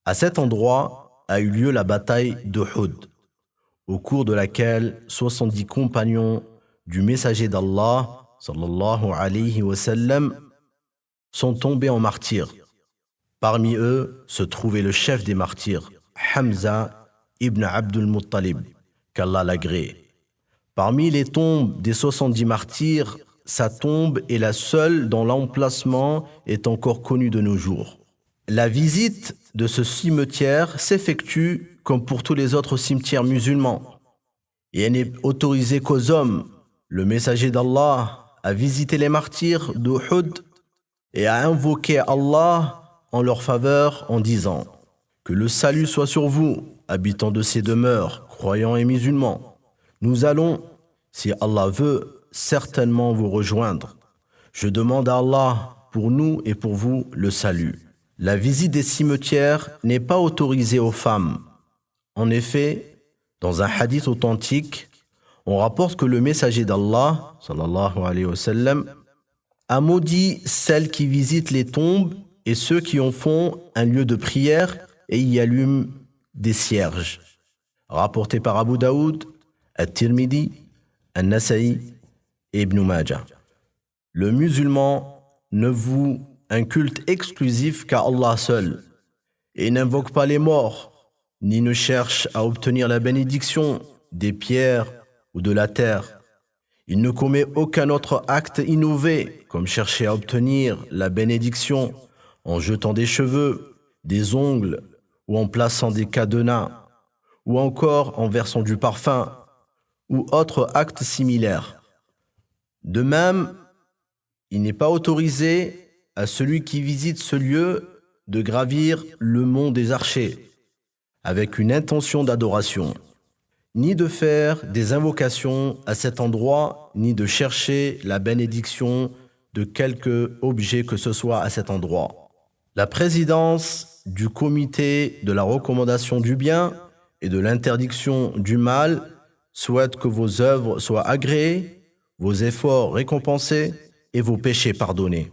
À cet endroit a eu lieu la bataille d'Uhud, au cours de laquelle 70 compagnons du messager d'Allah, sallallahu alayhi wa sallam, sont tombés en martyrs. Parmi eux se trouvait le chef des martyrs, Hamza ibn Abdul Muttalib, qu'Allah l'agrée. Parmi les tombes des 70 martyrs, sa tombe est la seule dont l'emplacement est encore connu de nos jours. La visite de ce cimetière s'effectue comme pour tous les autres cimetières musulmans. Et elle n'est autorisée qu'aux hommes. Le messager d'Allah a visité les martyrs d'Uhud et a invoqué Allah en leur faveur en disant « Que le salut soit sur vous, habitants de ces demeures, croyants et musulmans. Nous allons, si Allah veut, certainement vous rejoindre. Je demande à Allah pour nous et pour vous le salut. » La visite des cimetières n'est pas autorisée aux femmes. En effet, dans un hadith authentique, on rapporte que le messager d'Allah, sallallahu alayhi wa sallam, a maudit celles qui visitent les tombes et ceux qui en font un lieu de prière et y allument des cierges. Rapporté par Abu Daoud, At-Tirmidhi, An-Nasa'i et Ibn Majah. Le musulman ne voue un culte exclusif qu'à Allah seul et n'invoque pas les morts, ni ne cherche à obtenir la bénédiction des pierres ou de la terre. Il ne commet aucun autre acte innové, comme chercher à obtenir la bénédiction en jetant des cheveux, des ongles, ou en plaçant des cadenas, ou encore en versant du parfum, ou autre acte similaire. De même, il n'est pas autorisé à celui qui visite ce lieu de gravir le mont des Archers, avec une intention d'adoration, ni de faire des invocations à cet endroit, ni de chercher la bénédiction de quelque objet que ce soit à cet endroit. La présidence du comité de la recommandation du bien et de l'interdiction du mal souhaite que vos œuvres soient agréées, vos efforts récompensés et vos péchés pardonnés.